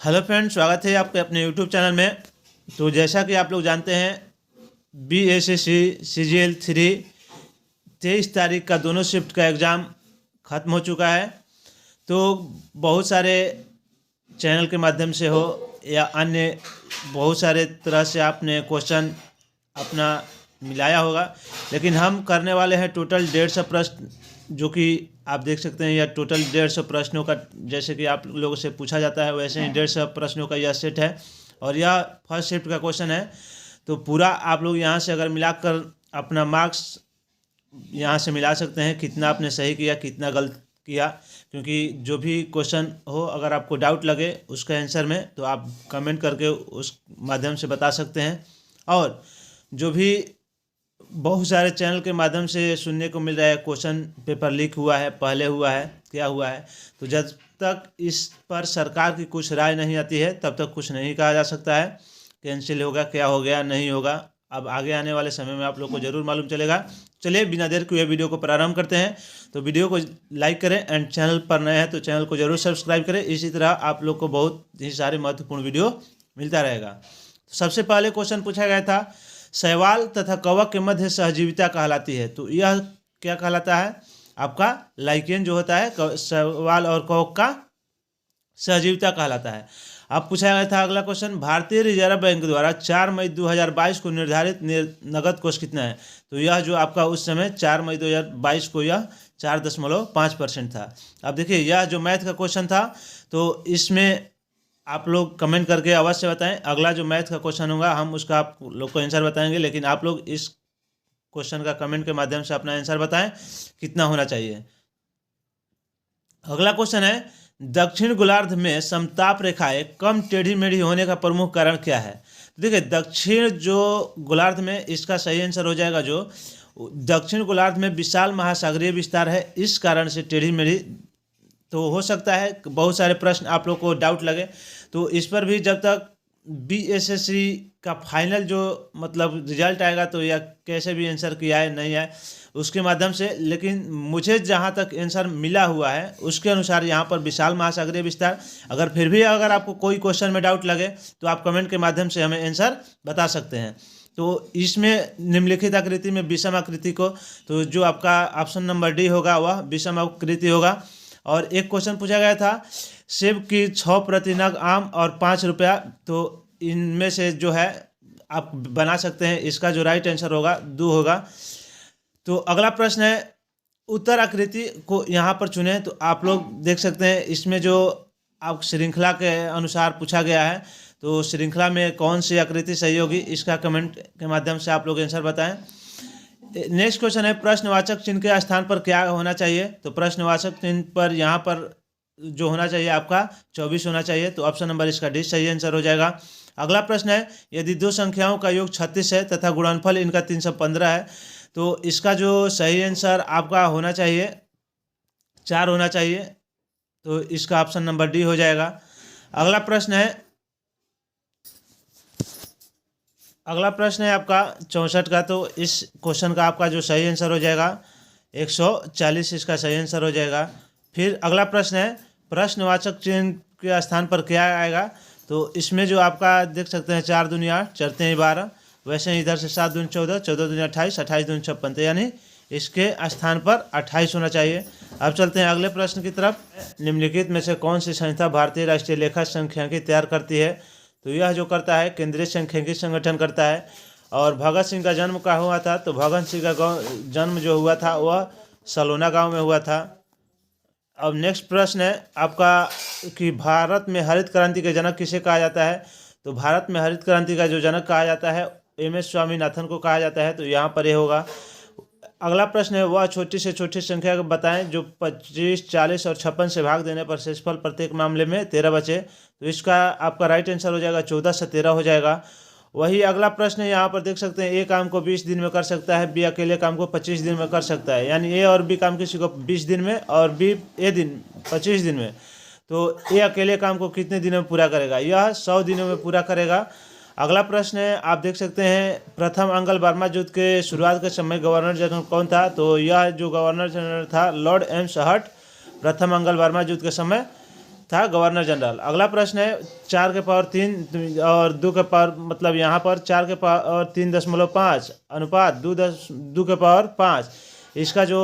Hello friends, स्वागत है आपके अपने यूट्यूब चैनल में। तो जैसा कि आप लोग जानते हैं, BSSC CGL 3 23 तारीख का दोनों शिफ्ट का एग्ज़ाम ख़त्म हो चुका है। तो बहुत सारे चैनल के माध्यम से हो या अन्य बहुत सारे तरह से आपने क्वेश्चन अपना मिलाया होगा, लेकिन हम करने वाले हैं टोटल 150 प्रश्न, जो कि आप देख सकते हैं। यह टोटल 150 प्रश्नों का, जैसे कि आप लोगों से पूछा जाता है वैसे ही 150 प्रश्नों का यह सेट है और यह फर्स्ट शिफ्ट का क्वेश्चन है। तो पूरा आप लोग यहाँ से अगर मिलाकर अपना मार्क्स यहाँ से मिला सकते हैं, कितना आपने सही किया कितना गलत किया। क्योंकि जो भी क्वेश्चन हो, अगर आपको डाउट लगे उसका आंसर में, तो आप कमेंट करके उस माध्यम से बता सकते हैं। और जो भी बहुत सारे चैनल के माध्यम से सुनने को मिल रहा है, क्वेश्चन पेपर लीक हुआ है, पहले हुआ है, क्या हुआ है, तो जब तक इस पर सरकार की कुछ राय नहीं आती है तब तक कुछ नहीं कहा जा सकता है। कैंसिल होगा, क्या हो गया, नहीं होगा, अब आगे आने वाले समय में आप लोग को ज़रूर मालूम चलेगा। चलिए बिना देर के हुए वीडियो को प्रारंभ करते हैं। तो वीडियो को लाइक करें एंड चैनल पर नए हैं तो चैनल को जरूर सब्सक्राइब करें। इसी तरह आप लोग को बहुत ही सारे महत्वपूर्ण वीडियो मिलता रहेगा। तो सबसे पहले क्वेश्चन पूछा गया था, शैवाल तथा कवक के मध्य सहजीविता कहलाती है। तो यह क्या कहलाता है? आपका लाइकेन जो होता है शैवाल और कवक का सहजीविता कहलाता है। अब पूछा गया था अगला क्वेश्चन, भारतीय रिजर्व बैंक द्वारा 4 मई 2022 को निर्धारित नगद कोष कितना है? तो यह जो आपका उस समय 4 मई 2022 को यह 4.5% था। अब देखिए, यह जो मैथ का क्वेश्चन था, तो इसमें आप लोग कमेंट करके अवश्य बताएं। अगला जो मैथ का क्वेश्चन होगा हम उसका आप लोग को आंसर बताएंगे, लेकिन आप लोग इस क्वेश्चन का कमेंट के माध्यम से अपना आंसर बताएं कितना होना चाहिए। अगला क्वेश्चन है, दक्षिण गोलार्ध में समताप रेखाएं कम टेढ़ी मेढ़ी होने का प्रमुख कारण क्या है? तो देखिए, दक्षिण जो गोलार्ध में, इसका सही आंसर हो जाएगा जो दक्षिण गोलार्ध में विशाल महासागरीय विस्तार है, इस कारण से टेढ़ी मेढ़ी। तो हो सकता है बहुत सारे प्रश्न आप लोग को डाउट लगे, तो इस पर भी जब तक BSSC का फाइनल जो मतलब रिजल्ट आएगा, तो यह कैसे भी आंसर किया है नहीं है उसके माध्यम से, लेकिन मुझे जहाँ तक आंसर मिला हुआ है उसके अनुसार यहाँ पर विशाल महासागरीय विस्तार। अगर फिर भी अगर आपको कोई क्वेश्चन में डाउट लगे तो आप कमेंट के माध्यम से हमें आंसर बता सकते हैं। तो इसमें निम्नलिखित आकृति में विषम आकृति को, तो जो आपका ऑप्शन नंबर डी होगा वह विषम आकृति होगा। और एक क्वेश्चन पूछा गया था, सेब की 6 प्रति नग आम और 5 रुपया, तो इनमें से जो है आप बना सकते हैं, इसका जो राइट आंसर होगा 2 होगा। तो अगला प्रश्न है, उत्तर आकृति को यहाँ पर चुने। तो आप लोग देख सकते हैं इसमें जो आप श्रृंखला के अनुसार पूछा गया है, तो श्रृंखला में कौन सी आकृति सही होगी, इसका कमेंट के माध्यम से आप लोग आंसर बताएं। नेक्स्ट क्वेश्चन है, प्रश्नवाचक चिन्ह के स्थान पर क्या होना चाहिए? तो प्रश्नवाचक चिन्ह पर यहाँ पर जो होना चाहिए आपका 24 होना चाहिए। तो ऑप्शन नंबर इसका डी सही आंसर हो जाएगा। अगला प्रश्न है, यदि दो संख्याओं का योग 36 है तथा गुणनफल इनका 315 है, तो इसका जो सही आंसर आपका होना चाहिए 4 होना चाहिए। तो इसका ऑप्शन नंबर डी हो जाएगा। अगला प्रश्न है आपका 64 का। तो इस क्वेश्चन का आपका जो सही आंसर हो जाएगा 140, इसका सही आंसर हो जाएगा। फिर अगला प्रश्न है, प्रश्नवाचक चिन्ह के स्थान पर क्या आएगा? तो इसमें जो आपका देख सकते हैं 4 दूनी 8, चरते हैं 12, वैसे ही इधर से 7 दूनी 14, 14 दूनी 28, 28 दूनी 56, तो यानी इसके स्थान पर 28 होना चाहिए। अब चलते हैं अगले प्रश्न की तरफ। निम्नलिखित में से कौन सी संस्था भारतीय राष्ट्रीय लेखा सांख्यिकी तैयार करती है? तो यह जो करता है केंद्रीय सांख्यिकी संगठन करता है। और भगत सिंह का जन्म कहाँ हुआ था? तो भगत सिंह का जन्म जो हुआ था वह सलोना गांव में हुआ था। अब नेक्स्ट प्रश्न है आपका कि भारत में हरित क्रांति के जनक किसे कहा जाता है? तो भारत में हरित क्रांति का जो जनक कहा जाता है MS स्वामीनाथन को कहा जाता है। तो यहाँ पर ये होगा। अगला प्रश्न है, वह छोटी से छोटी संख्या को बताएं जो 25, 40 और 56 से भाग देने पर शेषफल प्रत्येक मामले में 13 बचे। तो इसका आपका राइट आंसर हो जाएगा 14 से 13 हो जाएगा। वही अगला प्रश्न है, यहाँ पर देख सकते हैं, ए काम को 20 दिन में कर सकता है, बी अकेले काम को 25 दिन में कर सकता है। यानी ए और बी काम किसी को 20 दिन में और बी 25 दिन में। तो ए अकेले काम को कितने दिनों में पूरा करेगा? यह 100 दिनों में पूरा करेगा। अगला प्रश्न है, आप देख सकते हैं, प्रथम अंगल बर्मा युद्ध के शुरुआत के समय गवर्नर जनरल कौन था? तो यह जो गवर्नर जनरल था लॉर्ड एम्स हर्ट प्रथम अंगल बर्मा युद्ध के समय था गवर्नर जनरल। अगला प्रश्न है 4 के पावर 3 और 2 के पावर, मतलब यहाँ पर 4 के पावर 3.5 अनुपात 2 के पावर 5। इसका जो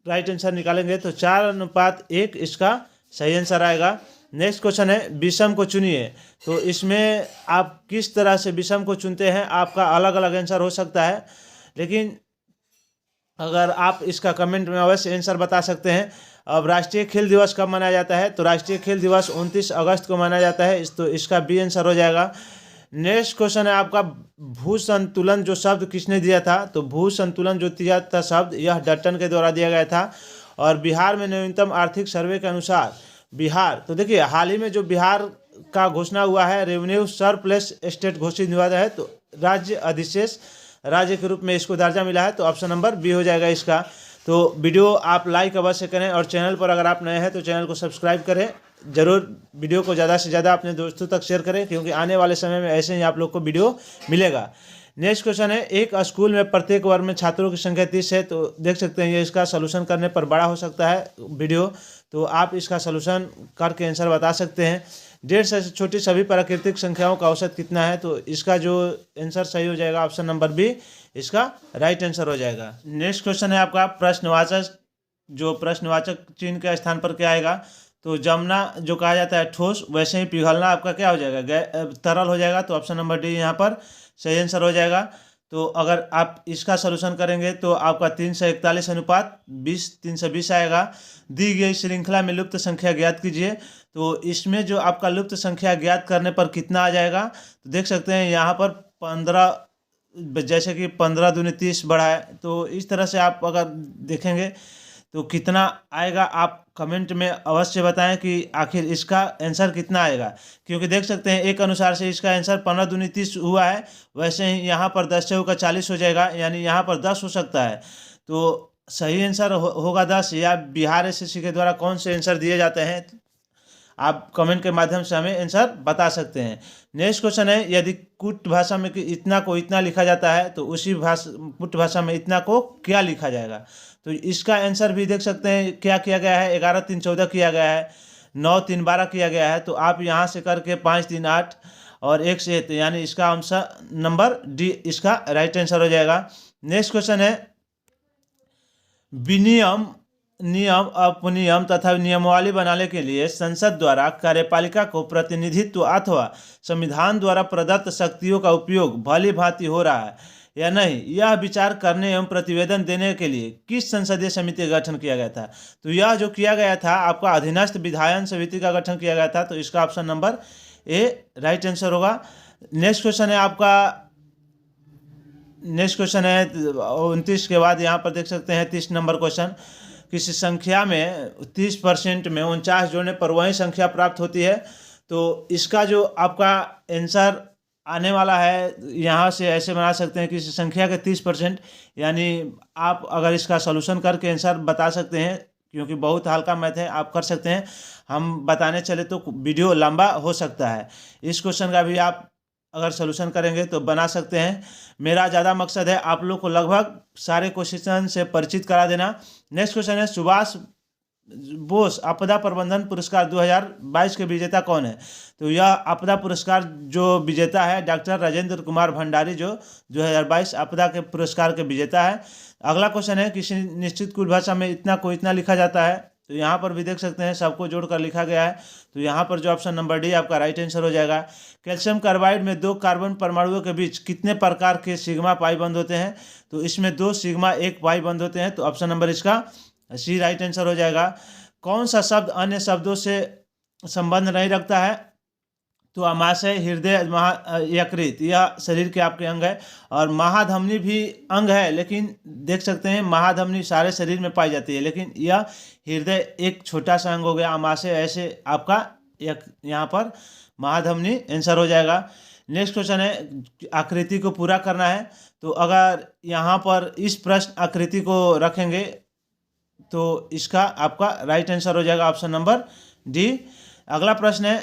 राइट आंसर निकालेंगे तो 4:1 इसका सही आंसर आएगा। नेक्स्ट क्वेश्चन है विषम को चुनिए। तो इसमें आप किस तरह से विषम को चुनते हैं, आपका अलग अलग आंसर हो सकता है, लेकिन अगर आप इसका कमेंट में अवश्य आंसर बता सकते हैं। अब राष्ट्रीय खेल दिवस कब मनाया जाता है, तो राष्ट्रीय खेल दिवस 29 अगस्त को मनाया जाता है, तो इसका बी आंसर हो जाएगा। नेक्स्ट क्वेश्चन है आपका भू संतुलन जो शब्द किसने दिया था, तो भू संतुलन जो दिया था शब्द, यह डट्टन के द्वारा दिया गया था। और बिहार में न्यूनतम आर्थिक सर्वे के अनुसार बिहार, तो देखिए हाल ही में जो बिहार का घोषणा हुआ है, रेवेन्यू सरप्लस स्टेट घोषित हुआ है, तो राज्य अधिशेष राज्य के रूप में इसको दर्जा मिला है, तो ऑप्शन नंबर बी हो जाएगा इसका। तो वीडियो आप लाइक अवश्य करें और चैनल पर अगर आप नए हैं तो चैनल को सब्सक्राइब करें। ज़रूर वीडियो को ज़्यादा से ज़्यादा अपने दोस्तों तक शेयर करें, क्योंकि आने वाले समय में ऐसे ही आप लोग को वीडियो मिलेगा। नेक्स्ट क्वेश्चन है एक स्कूल में प्रत्येक वर्ग में छात्रों की संख्या 30 है, तो देख सकते हैं ये इसका सोल्यूशन करने पर बड़ा हो सकता है वीडियो, तो आप इसका सोल्यूशन करके आंसर बता सकते हैं। 1.5 से छोटी सभी प्राकृतिक संख्याओं का औसत कितना है, तो इसका जो आंसर सही हो जाएगा ऑप्शन नंबर बी इसका राइट आंसर हो जाएगा। नेक्स्ट क्वेश्चन है आपका प्रश्नवाचक, जो प्रश्नवाचक चिन्ह के स्थान पर क्या आएगा, तो जमना जो कहा जाता है ठोस, वैसे ही पिघलना आपका क्या हो जाएगा, तरल हो जाएगा, तो ऑप्शन नंबर डी यहाँ पर सही आंसर हो जाएगा। तो अगर आप इसका सलूशन करेंगे तो आपका 341 अनुपात 320 आएगा। दी गई श्रृंखला में लुप्त संख्या ज्ञात कीजिए, तो इसमें जो आपका लुप्त संख्या ज्ञात करने पर कितना आ जाएगा, तो देख सकते हैं यहाँ पर 15, जैसे कि 15 दूनी 30 बढ़ा है, तो इस तरह से आप अगर देखेंगे तो कितना आएगा, आप कमेंट में अवश्य बताएं कि आखिर इसका आंसर कितना आएगा, क्योंकि देख सकते हैं एक अनुसार से इसका आंसर 15 दूनी 30 हुआ है, वैसे ही यहाँ पर 10 से होकर 40 हो जाएगा, यानी यहाँ पर 10 हो सकता है। तो सही आंसर होगा 10, या बिहार एसएससी के द्वारा कौन से आंसर दिए जाते हैं, आप कमेंट के माध्यम से हमें आंसर बता सकते हैं। नेक्स्ट क्वेश्चन है यदि कुट भाषा में कि इतना को इतना लिखा जाता है, तो उसी कुट भाषा में इतना को क्या लिखा जाएगा, तो इसका आंसर भी देख सकते हैं क्या किया गया है, 11 3 14 किया गया है, 9 3 12 किया गया है, तो आप यहाँ से करके 5 3 8 और 1 से, तो यानी इसका आंसर नंबर डी इसका राइट आंसर हो जाएगा। नेक्स्ट क्वेश्चन है विनियम नियम अपनियम तथा नियमावली बनाने के लिए संसद द्वारा कार्यपालिका को प्रतिनिधित्व अथवा संविधान द्वारा प्रदत्त शक्तियों का उपयोग भली भांति हो रहा है या नहीं, यह विचार करने एवं प्रतिवेदन देने के लिए किस संसदीय समिति का गठन किया गया था, तो यह जो किया गया था आपका अधीनस्थ विधायन समिति का गठन किया गया था, तो इसका option number A right answer होगा। नेक्स्ट क्वेश्चन है आपका, नेक्स्ट क्वेश्चन है 29 के बाद यहाँ पर देख सकते हैं 30 नंबर क्वेश्चन, किसी संख्या में 30% में 49 जोड़ने पर वही संख्या प्राप्त होती है, तो इसका जो आपका आंसर आने वाला है यहाँ से ऐसे बना सकते हैं किसी संख्या के 30%, यानी आप अगर इसका सॉल्यूशन करके आंसर बता सकते हैं, क्योंकि बहुत हल्का मैथ है, आप कर सकते हैं, हम बताने चले तो वीडियो लंबा हो सकता है। इस क्वेश्चन का भी आप अगर सॉल्यूशन करेंगे तो बना सकते हैं। मेरा ज़्यादा मकसद है आप लोग को लगभग सारे क्वेश्चन से परिचित करा देना। नेक्स्ट क्वेश्चन है सुभाष बोस आपदा प्रबंधन पुरस्कार 2022 के विजेता कौन है, तो यह आपदा पुरस्कार जो विजेता है डॉक्टर राजेंद्र कुमार भंडारी, जो 2022 आपदा के पुरस्कार के विजेता है। अगला क्वेश्चन है किसी निश्चित कुल भाषा में इतना को इतना लिखा जाता है, तो यहाँ पर भी देख सकते हैं सबको जोड़कर लिखा गया है, तो यहाँ पर जो ऑप्शन नंबर डी आपका राइट आंसर हो जाएगा। कैल्शियम कार्बाइड में 2 कार्बन परमाणुओं के बीच कितने प्रकार के सिग्मा पाई बंद होते हैं, तो इसमें 2 सिग्मा 1 पाई बंद होते हैं, तो ऑप्शन नंबर इसका सी राइट आंसर हो जाएगा। कौन सा शब्द अन्य शब्दों से संबंध नहीं रखता है, तो अमाशय हृदय यकृत यह शरीर के आपके अंग है, और महाधमनी भी अंग है, लेकिन देख सकते हैं महाधमनी सारे शरीर में पाई जाती है, लेकिन यह हृदय एक छोटा सा अंग हो गया। अमाशय ऐसे आपका यहाँ पर महाधमनी आंसर हो जाएगा। नेक्स्ट क्वेश्चन है आकृति को पूरा करना है, तो अगर यहाँ पर इस प्रश्न आकृति को रखेंगे तो इसका आपका राइट आंसर हो जाएगा ऑप्शन नंबर डी। अगला प्रश्न है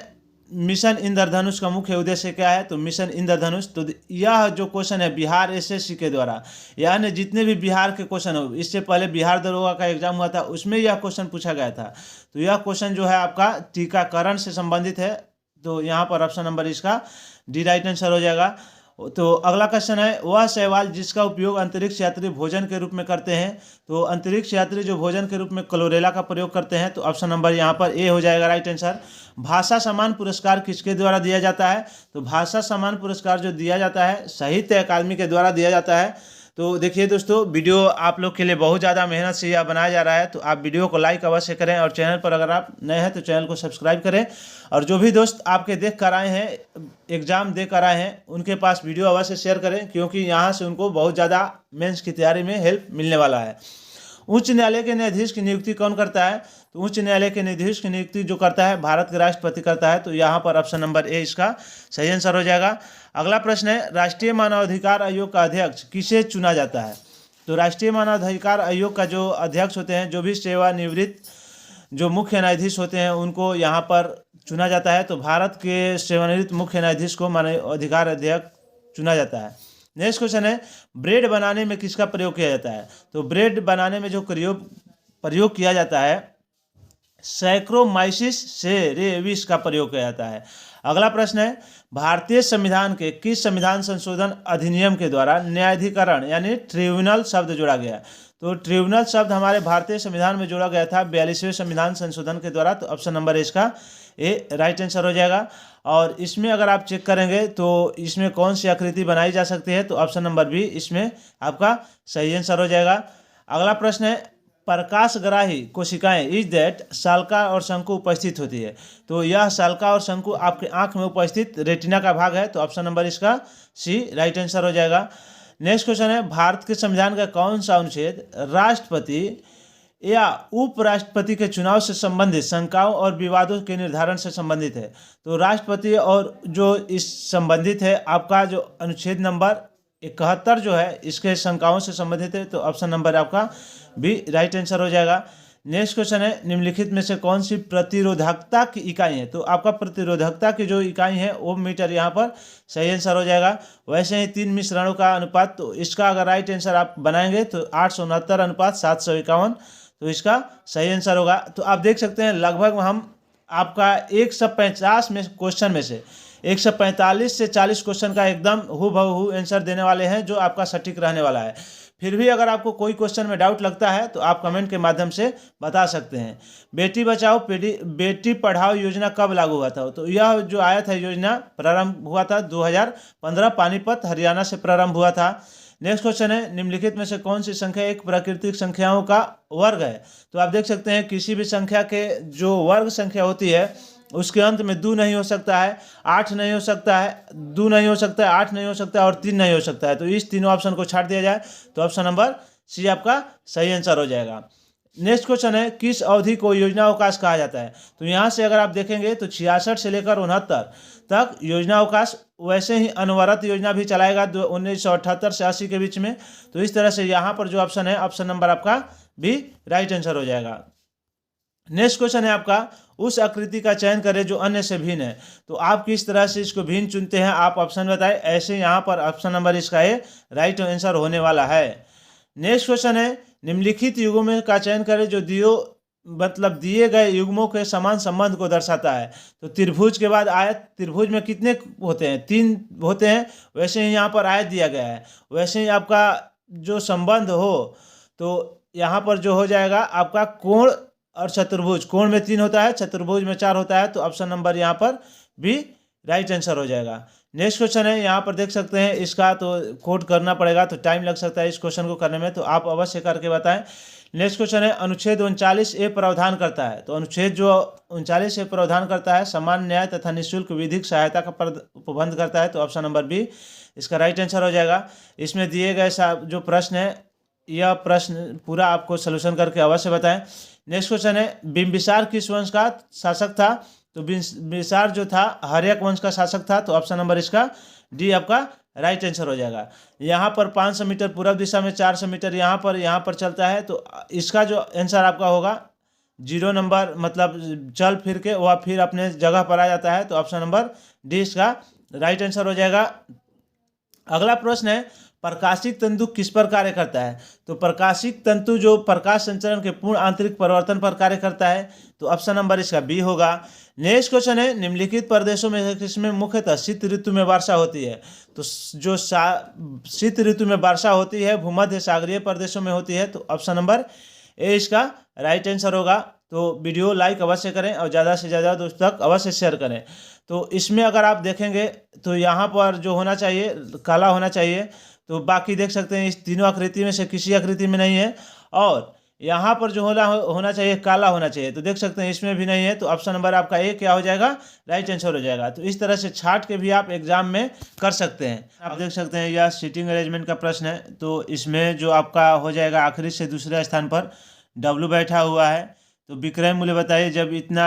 मिशन इंद्रधनुष का मुख्य उद्देश्य क्या है? तो मिशन इंद्रधनुष, तो यह जो क्वेश्चन है बिहार एसएससी के द्वारा, यानी जितने भी बिहार के क्वेश्चन हो, इससे पहले बिहार दरोगा का एग्जाम हुआ था, उसमें यह क्वेश्चन पूछा गया था। तो यह क्वेश्चन जो है आपका टीकाकरण से संबंधित है। तो यहाँ पर ऑप्शन नंबर इसका डी राइट आंसर हो जाएगा। तो अगला क्वेश्चन है, वह शैवाल जिसका उपयोग अंतरिक्ष यात्री भोजन के रूप में करते हैं। तो अंतरिक्ष यात्री जो भोजन के रूप में क्लोरेला का प्रयोग करते हैं, तो ऑप्शन नंबर यहाँ पर ए हो जाएगा राइट आंसर। भाषा सम्मान पुरस्कार किसके द्वारा दिया जाता है? तो भाषा सम्मान पुरस्कार जो दिया जाता है साहित्य अकादमी के द्वारा दिया जाता है। तो देखिए दोस्तों, वीडियो आप लोग के लिए बहुत ज़्यादा मेहनत से यह बनाया जा रहा है, तो आप वीडियो को लाइक अवश्य करें, और चैनल पर अगर आप नए हैं तो चैनल को सब्सक्राइब करें। और जो भी दोस्त आपके देख कर आए हैं, एग्ज़ाम दे कर आए हैं, उनके पास वीडियो अवश्य शेयर करें, क्योंकि यहाँ से उनको बहुत ज़्यादा मेंस की तैयारी में हेल्प मिलने वाला है। उच्च न्यायालय के न्यायाधीश की नियुक्ति कौन करता है? तो उच्च न्यायालय के न्यायाधीश की नियुक्ति जो करता है भारत के राष्ट्रपति करता है। तो यहाँ पर ऑप्शन नंबर ए इसका सही आंसर हो जाएगा। अगला प्रश्न है, राष्ट्रीय मानवाधिकार आयोग का अध्यक्ष किसे चुना जाता है? तो राष्ट्रीय मानवाधिकार आयोग का जो अध्यक्ष होते हैं, जो भी सेवानिवृत्त जो मुख्य न्यायाधीश होते हैं, उनको यहाँ पर चुना जाता है। तो भारत के सेवानिवृत्त मुख्य न्यायाधीश को मानवाधिकार अध्यक्ष चुना जाता है। नेक्स्ट क्वेश्चन है, ब्रेड बनाने में किसका प्रयोग किया जाता है? तो ब्रेड बनाने में जो प्रयोग किया जाता है, सैक्रोमाइसिस सेरेविस का प्रयोग किया जाता है। अगला प्रश्न है, भारतीय संविधान के किस संविधान संशोधन अधिनियम के द्वारा न्यायाधिकरण यानी ट्रिब्यूनल शब्द जोड़ा गया? तो ट्रिब्यूनल शब्द हमारे भारतीय संविधान में जोड़ा गया था 42वें संविधान संशोधन के द्वारा। तो ऑप्शन नंबर इसका ए राइट आंसर हो जाएगा। और इसमें अगर आप चेक करेंगे तो इसमें कौन सी आकृति बनाई जा सकती है? तो ऑप्शन नंबर बी इसमें आपका सही आंसर हो जाएगा। अगला प्रश्न है, प्रकाशग्राही कोशिकाएं इज दैट साल्का और शंकु उपस्थित होती है। तो यह साल्का और शंकु आपके आंख में उपस्थित रेटिना का भाग है। तो ऑप्शन नंबर इसका सी राइट आंसर हो जाएगा। नेक्स्ट क्वेश्चन है, भारत के संविधान का कौन सा अनुच्छेद राष्ट्रपति या उपराष्ट्रपति के चुनाव से संबंधित शंकाओं और विवादों के निर्धारण से संबंधित है? तो राष्ट्रपति और जो इस संबंधित है आपका जो अनुच्छेद नंबर 71 जो है, इसके शंकाओं से संबंधित है। तो ऑप्शन नंबर आपका बी राइट आंसर हो जाएगा। नेक्स्ट क्वेश्चन है, निम्नलिखित में से कौन सी प्रतिरोधकता की इकाई है? तो आपका प्रतिरोधकता की जो इकाई है वो मीटर यहाँ पर सही आंसर हो जाएगा। वैसे ही 3 मिश्रणों का अनुपात, तो इसका अगर राइट आंसर आप बनाएंगे तो 869 अनुपात 751, तो इसका सही आंसर होगा। तो आप देख सकते हैं लगभग हम आपका 150 में क्वेश्चन में से 145 से 40 क्वेश्चन का एकदम हूबहू आंसर देने वाले हैं, जो आपका सटीक रहने वाला है। फिर भी अगर आपको कोई क्वेश्चन में डाउट लगता है तो आप कमेंट के माध्यम से बता सकते हैं। बेटी बचाओ बेटी पढ़ाओ योजना कब लागू हुआ था? तो यह जो आया था योजना प्रारंभ हुआ था 2015, पानीपत हरियाणा से प्रारंभ हुआ था। नेक्स्ट क्वेश्चन है, निम्नलिखित में से कौन सी संख्या एक प्राकृतिक संख्याओं का वर्ग है? तो आप देख सकते हैं किसी भी संख्या के जो वर्ग संख्या होती है उसके अंत में 2 नहीं हो सकता है, 8 नहीं हो सकता है, 2 नहीं हो सकता है, 8 नहीं हो सकता है और 3 नहीं हो सकता है। तो इस तीनों ऑप्शन को छाट दिया जाए तो ऑप्शन नंबर सी आपका सही आंसर हो जाएगा। नेक्स्ट क्वेश्चन है, किस अवधि को योजना अवकाश कहा जाता है? तो यहाँ से अगर आप देखेंगे तो 66 से लेकर 69 तक योजना अवकाश, वैसे ही अनवरत योजना भी चलाएगा 1978 से 80 के बीच में। तो इस तरह से यहाँ पर जो ऑप्शन है, ऑप्शन नंबर आपका भी राइट आंसर हो जाएगा। नेक्स्ट क्वेश्चन है आपका, उस आकृति का चयन करें जो अन्य से भिन्न है। तो आप किस तरह से इसको भिन्न चुनते हैं, आप ऑप्शन बताएं। ऐसे यहाँ पर ऑप्शन नंबर इसका ए राइट आंसर होने वाला है। नेक्स्ट क्वेश्चन है, निम्नलिखित युग्मों का चयन करें जो दिए गए युग्मों के समान संबंध को दर्शाता है। तो त्रिभुज के बाद आयत, त्रिभुज में कितने होते हैं? 3 होते हैं। वैसे ही यहाँ पर आयत दिया गया है, वैसे ही आपका जो संबंध हो तो यहाँ पर जो हो जाएगा आपका कोण और चतुर्भुज। कोण में 3 होता है, चतुर्भुज में 4 होता है। तो ऑप्शन नंबर यहाँ पर भी राइट आंसर हो जाएगा। नेक्स्ट क्वेश्चन है, यहाँ पर देख सकते हैं इसका तो कोड करना पड़ेगा, तो टाइम लग सकता है इस क्वेश्चन को करने में, तो आप अवश्य करके बताएं। नेक्स्ट क्वेश्चन है, अनुच्छेद 39A प्रावधान करता है। तो अनुच्छेद जो 39A प्रावधान करता है सामान्य न्याय तथा निःशुल्क विधिक सहायता का प्रबंध करता है। तो ऑप्शन नंबर बी इसका राइट आंसर हो जाएगा। इसमें दिए गए जो प्रश्न है, यह प्रश्न पूरा आपको सोल्यूशन करके अवश्य बताएं। नेक्स्ट क्वेश्चन है, बिंबिसार किस वंश का शासक था? तो बिंबिसार जो था हर्यक वंश का शासक था। तो ऑप्शन नंबर इसका डी आपका राइट आंसर हो जाएगा। यहाँ पर 500 मीटर पूर्व दिशा में, 400 मीटर यहाँ पर चलता है। तो इसका जो आंसर आपका होगा जीरो नंबर मतलब चल फिर के वह फिर अपने जगह पर आ जाता है। तो ऑप्शन नंबर डी इसका राइट आंसर हो जाएगा। अगला प्रश्न है, प्रकाशिक तंतु किस पर कार्य करता है? तो प्रकाशिक तंतु जो प्रकाश संचरण के पूर्ण आंतरिक परिवर्तन पर कार्य करता है। तो ऑप्शन नंबर इसका बी होगा। नेक्स्ट क्वेश्चन है, निम्नलिखित प्रदेशों में से किसमें मुख्यतः शीत ऋतु में वर्षा होती है? तो जो शीत ऋतु में वर्षा होती है भूमध्य सागरीय प्रदेशों में होती है। तो ऑप्शन नंबर ए इसका राइट आंसर होगा। तो वीडियो लाइक अवश्य करें और ज़्यादा से ज़्यादा दोस्तों तक अवश्य शेयर करें। तो इसमें अगर आप देखेंगे तो यहाँ पर जो होना चाहिए काला होना चाहिए। तो बाकी देख सकते हैं इस तीनों आकृति में से किसी आकृति में नहीं है, और यहाँ पर जो होना चाहिए काला होना चाहिए। तो देख सकते हैं इसमें भी नहीं है। तो ऑप्शन नंबर आपका ए क्या हो जाएगा? राइट आंसर हो जाएगा। तो इस तरह से छाट के भी आप एग्जाम में कर सकते हैं। आप देख सकते हैं यह सीटिंग अरेंजमेंट का प्रश्न है। तो इसमें जो आपका हो जाएगा आखिरी से दूसरे स्थान पर डब्लू बैठा हुआ है। तो विक्रय मूल्य बताइए जब इतना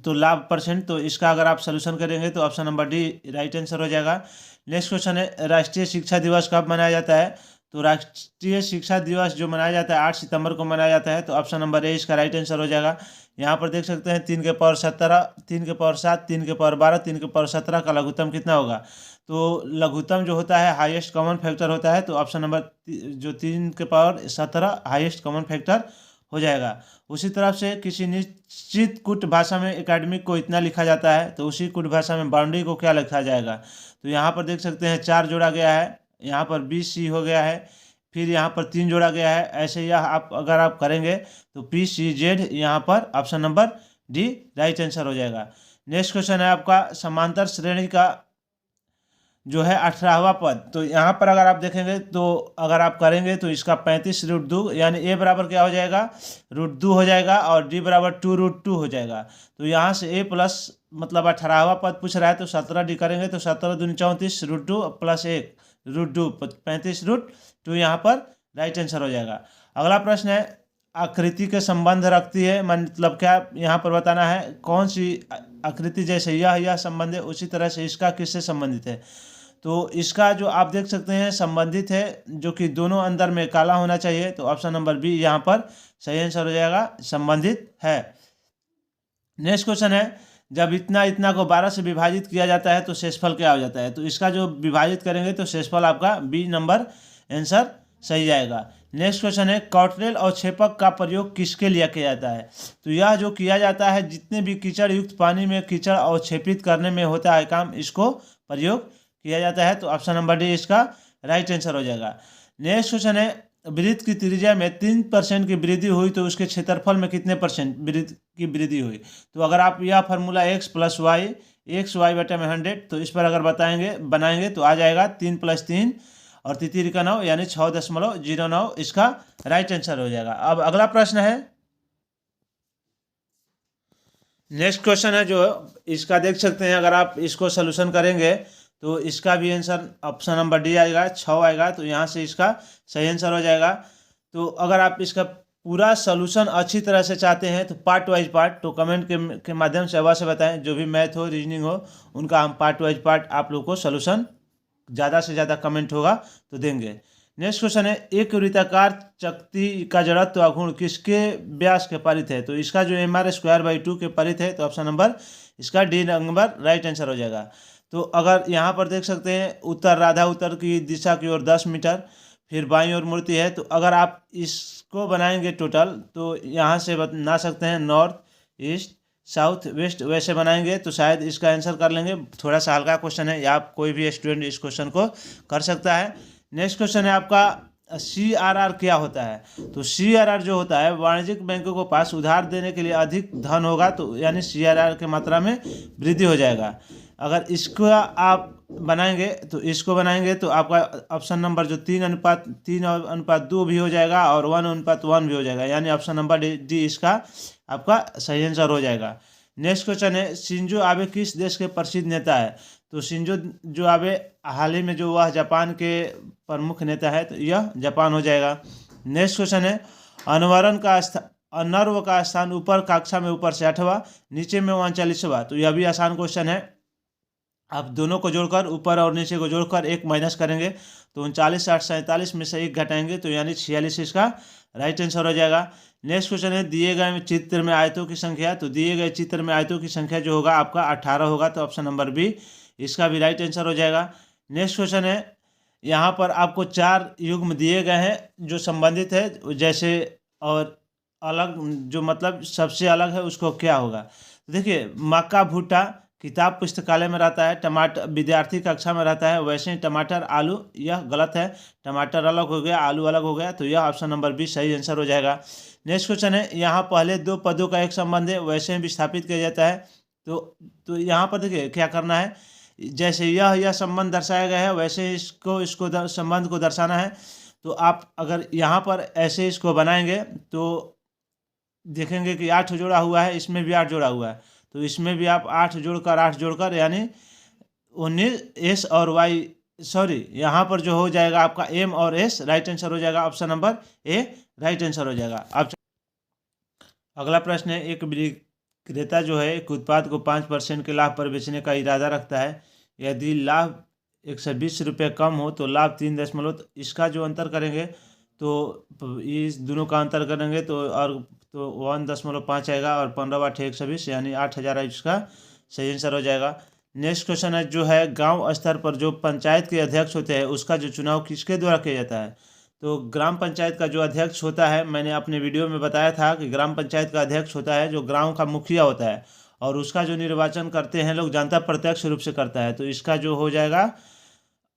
तो लाभ परसेंट। तो इसका अगर आप सोल्यूशन करेंगे तो option number D right answer हो जाएगा। नेक्स्ट क्वेश्चन है, राष्ट्रीय शिक्षा दिवस कब मनाया जाता है? तो राष्ट्रीय शिक्षा दिवस जो मनाया जाता है 8 सितंबर को मनाया जाता है। तो ऑप्शन नंबर ए इसका राइट आंसर हो जाएगा। यहाँ पर देख सकते हैं 3 के पावर 17, 3 के पावर 7, 3 के पावर 12, 3 के पावर 17 का लघुत्तम कितना होगा? तो लघुत्तम जो होता है हाईएस्ट कॉमन फैक्टर होता है। तो ऑप्शन नंबर जो 3 के पावर 17 हाईएस्ट कॉमन फैक्टर हो जाएगा। उसी तरह से किसी निश्चित कुट भाषा में एकेडमिक को इतना लिखा जाता है। तो उसी कुट भाषा में बाउंड्री को क्या लिखा जाएगा? तो यहाँ पर देख सकते हैं 4 जोड़ा गया है, यहाँ पर BC हो गया है, फिर यहाँ पर 3 जोड़ा गया है। ऐसे यह आप अगर आप करेंगे तो PCZ यहाँ पर option number D right answer हो जाएगा। नेक्स्ट क्वेश्चन है आपका, समांतर श्रेणी का जो है 18वां पद। तो यहाँ पर अगर आप देखेंगे तो अगर आप करेंगे तो इसका 35√2 यानी ए बराबर क्या हो जाएगा? √2 हो जाएगा और डी बराबर 2√2 हो जाएगा। तो यहाँ से ए प्लस मतलब 18वां पद पूछ रहा है तो 17D करेंगे तो 17 दूनी 34 √2 प्लस 1 √2 35√2 यहाँ पर राइट आंसर हो जाएगा। अगला प्रश्न है, आकृति के संबंध रखती है, मतलब क्या यहाँ पर बताना है कौन सी आकृति जैसे यह संबंध है उसी तरह से इसका किससे संबंधित है? तो इसका जो आप देख सकते हैं संबंधित है जो कि दोनों अंदर में काला होना चाहिए। तो ऑप्शन नंबर बी यहाँ पर सही आंसर हो जाएगा, संबंधित है। नेक्स्ट क्वेश्चन है, जब इतना इतना को 12 से विभाजित किया जाता है तो शेषफल क्या हो जाता है? तो इसका जो विभाजित करेंगे तो शेषफल आपका बी नंबर आंसर सही जाएगा। नेक्स्ट क्वेश्चन है, कॉटरेल और छेपक का प्रयोग किसके लिए किया जाता है? तो यह जो किया जाता है जितने भी कीचड़ युक्त पानी में कीचड़ अवक्षेपित करने में होता है काम, इसको प्रयोग किया जाता है। तो ऑप्शन नंबर डी इसका राइट आंसर हो जाएगा। नेक्स्ट क्वेश्चन है, वृत्त की त्रिज्या में 3% की वृद्धि हुई तो उसके क्षेत्रफल में कितने परसेंट वृत्त की वृद्धि हुई? तो अगर आप यह फार्मूला x + y (100) तो इस पर अगर बनाएंगे तो आ जाएगा 3 + 3 और 3 का 9 यानी 6.09 इसका राइट आंसर हो जाएगा। अब अगला प्रश्न है, नेक्स्ट क्वेश्चन है जो इसका देख सकते हैं अगर आप इसको सोल्यूशन करेंगे तो इसका भी आंसर ऑप्शन नंबर डी आएगा, 6 आएगा। तो यहाँ से इसका सही आंसर हो जाएगा। तो अगर आप इसका पूरा सोल्यूशन अच्छी तरह से चाहते हैं तो पार्ट वाइज पार्ट तो कमेंट के माध्यम से अवश्य बताएं। जो भी मैथ हो रीजनिंग हो उनका हम पार्ट वाइज पार्ट आप लोग को सोल्यूशन ज़्यादा से ज़्यादा कमेंट होगा तो देंगे। नेक्स्ट क्वेश्चन है, एक वृत्ताकार चक्ति का जड़त्व आघूर्ण किसके व्यास के परित है? तो इसका जो mr² 2 के परित है। तो ऑप्शन नंबर इसका डी नंबर राइट आंसर हो जाएगा। तो अगर यहाँ पर देख सकते हैं उत्तर राधा उत्तर की दिशा की ओर 10 मीटर, फिर बाईं ओर मूर्ति है। तो अगर आप इसको बनाएंगे टोटल तो यहाँ से बना सकते हैं नॉर्थ ईस्ट साउथ वेस्ट, वैसे बनाएंगे तो शायद इसका आंसर कर लेंगे। थोड़ा सा हल्का क्वेश्चन है, आप कोई भी स्टूडेंट इस क्वेश्चन को कर सकता है। नेक्स्ट क्वेश्चन है आपका, CRR क्या होता है? तो CRR जो होता है वाणिज्यिक बैंकों को पास उधार देने के लिए अधिक धन होगा तो यानी CRR की मात्रा में वृद्धि हो जाएगा। अगर इसको आप बनाएंगे तो आपका ऑप्शन नंबर जो 3:2 भी हो जाएगा और 1:1 भी हो जाएगा, यानी ऑप्शन नंबर डी इसका आपका सही आंसर हो जाएगा। नेक्स्ट क्वेश्चन है, शिंजो आबे किस देश के प्रसिद्ध नेता है? तो शिंजो जो आबे हाल ही में जो वह जापान के प्रमुख नेता है, तो यह जापान हो जाएगा। नेक्स्ट क्वेश्चन है, अनर्व का स्थान ऊपर कक्षा में ऊपर से 8वां नीचे में 39वां। तो यह भी आसान क्वेश्चन है। आप दोनों को जोड़कर, ऊपर और नीचे को जोड़कर एक माइनस करेंगे तो 39, 60, 47 में से एक घटाएंगे तो यानी 46 इसका राइट आंसर हो जाएगा। नेक्स्ट क्वेश्चन है, दिए गए चित्र में आयतों की संख्या। तो दिए गए चित्र में आयतों की संख्या जो होगा आपका 18 होगा, तो ऑप्शन नंबर बी इसका भी राइट आंसर हो जाएगा। नेक्स्ट क्वेश्चन है, यहाँ पर आपको 4 युग्म दिए गए हैं जो संबंधित है, जैसे और अलग जो मतलब सबसे अलग है उसको क्या होगा। तो देखिए, मक्का भुट्टा किताब पुस्तकालय में रहता है, टमाटर विद्यार्थी कक्षा में रहता है, वैसे ही टमाटर आलू यह गलत है, टमाटर अलग हो गया, आलू अलग हो गया, तो यह ऑप्शन नंबर बी सही आंसर हो जाएगा। नेक्स्ट क्वेश्चन है, यहाँ पहले 2 पदों का एक संबंध है, वैसे ही विस्थापित किया जाता है। तो यहाँ पर देखिए क्या करना है, जैसे यह संबंध दर्शाया गया है वैसे इसको संबंध को दर्शाना है। तो आप अगर यहाँ पर ऐसे इसको बनाएंगे तो देखेंगे कि 8 जोड़ा हुआ है, इसमें भी 8 जोड़ा हुआ है, तो इसमें भी आप 8 जोड़कर यानी 19 एस और वाई, सॉरी यहाँ पर जो हो जाएगा आपका एम और एस राइट आंसर हो जाएगा, option number A right answer हो जाएगा। अब अगला प्रश्न है, एक विक्रेता जो है एक उत्पाद को 5% के लाभ पर बेचने का इरादा रखता है। यदि लाभ 120 रुपये कम हो तो लाभ 3 इसका जो अंतर करेंगे तो इस दोनों का अंतर करेंगे तो 1.5 आएगा और 15 × 8 = 120 यानी 8000 इसका सही आंसर हो जाएगा। नेक्स्ट क्वेश्चन है जो है, गांव स्तर पर जो पंचायत के अध्यक्ष होते हैं उसका जो चुनाव किसके द्वारा किया जाता है। तो ग्राम पंचायत का जो अध्यक्ष होता है, मैंने अपने वीडियो में बताया था कि ग्राम पंचायत का अध्यक्ष होता है जो गांव का मुखिया होता है, और उसका जो निर्वाचन करते हैं लोग जनता प्रत्यक्ष रूप से करता है। तो इसका जो हो जाएगा,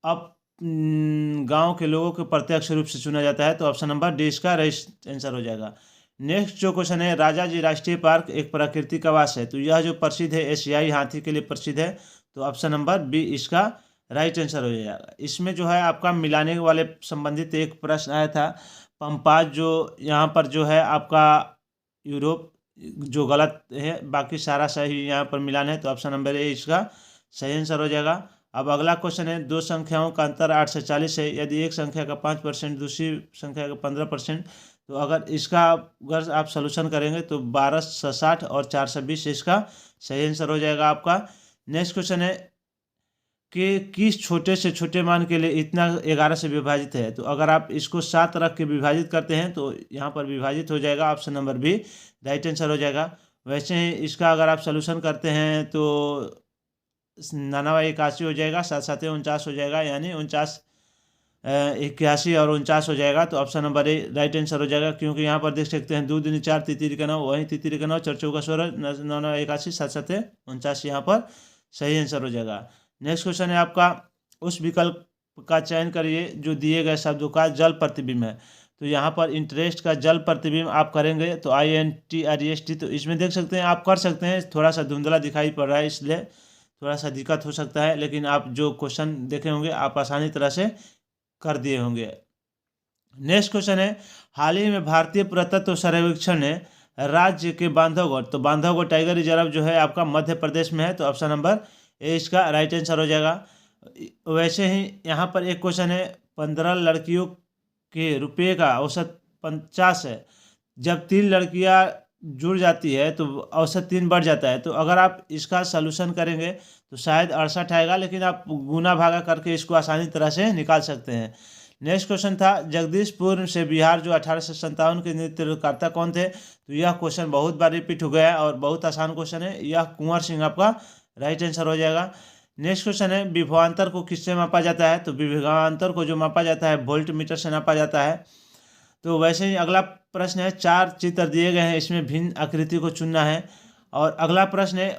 अब गांव के लोगों को प्रत्यक्ष रूप से चुना जाता है, तो ऑप्शन नंबर डी इसका राइट आंसर हो जाएगा। नेक्स्ट जो क्वेश्चन है, राजा जी राष्ट्रीय पार्क एक प्राकृतिक आवास है, तो यह जो प्रसिद्ध है एशियाई हाथी के लिए प्रसिद्ध है, तो ऑप्शन नंबर बी इसका राइट आंसर हो जाएगा। इसमें जो है आपका मिलाने वाले संबंधित एक प्रश्न आया था, पंपाज जो यहाँ पर जो है आपका यूरोप जो गलत है, बाकी सारा सही यहाँ पर मिलान है, तो ऑप्शन नंबर ए इसका सही आंसर हो जाएगा। अब अगला क्वेश्चन है, 2 संख्याओं का अंतर 8 से 40 है, यदि एक संख्या का 5% दूसरी संख्या का 15%, तो अगर इसका अगर आप सोल्यूशन करेंगे तो 1260 और 420 इसका सही आंसर हो जाएगा आपका। नेक्स्ट क्वेश्चन है कि किस छोटे से छोटे मान के लिए इतना 11 से विभाजित है। तो अगर आप इसको 7 रख के विभाजित करते हैं तो यहाँ पर विभाजित हो जाएगा, option number B right answer हो जाएगा। वैसे ही इसका अगर आप सोल्यूशन करते हैं तो 99 हो जाएगा, 7 7 49 हो जाएगा, यानी 49 81 और 49 हो जाएगा, तो option number A right answer हो जाएगा। क्योंकि यहाँ पर देख सकते हैं 2 दूनी 4, 3 का 9, वहीं 3 का 9, 4 चौका 16, 9 9 81, 7 7 49 यहाँ पर सही आंसर हो जाएगा। नेक्स्ट क्वेश्चन है आपका, उस विकल्प का चयन करिए जो दिए गए शब्दों का जल प्रतिबिंब है। तो यहाँ पर इंटरेस्ट का जल प्रतिबिंब आप करेंगे तो INTREST, तो इसमें देख सकते हैं आप कर सकते हैं, थोड़ा सा धुंधला दिखाई पड़ रहा है इसलिए थोड़ा सा दिक्कत हो सकता है, लेकिन आप जो क्वेश्चन देखे होंगे आप आसानी तरह से कर दिए होंगे। नेक्स्ट क्वेश्चन है, हाल ही में भारतीय पुरातत्व सर्वेक्षण ने राज्य के बांधवगढ़, तो बांधवगढ़ टाइगर रिजर्व जो है आपका मध्य प्रदेश में है, तो ऑप्शन नंबर ए इसका राइट आंसर हो जाएगा। वैसे ही यहाँ पर एक क्वेश्चन है, 15 लड़कियों के रुपये का औसत 50 है, जब 3 लड़कियाँ जुड़ जाती है तो औसत 3 बढ़ जाता है। तो अगर आप इसका सलूशन करेंगे तो शायद 68 आएगा, लेकिन आप गुना भागा करके इसको आसानी तरह से निकाल सकते हैं। नेक्स्ट क्वेश्चन था, जगदीशपुर से बिहार जो 1857 के नेतृत्वकर्ता कौन थे। तो यह क्वेश्चन बहुत बार रिपीट हो गया है और बहुत आसान क्वेश्चन है, यह कुंवर सिंह आपका राइट आंसर हो जाएगा। नेक्स्ट क्वेश्चन है, विभवांतर को किससे मापा जाता है। तो विभवांतर को जो मापा जाता है वोल्ट मीटर से नापा जाता है। तो वैसे ही अगला प्रश्न है, 4 चित्र दिए गए हैं, इसमें भिन्न आकृति को चुनना है। और अगला प्रश्न है,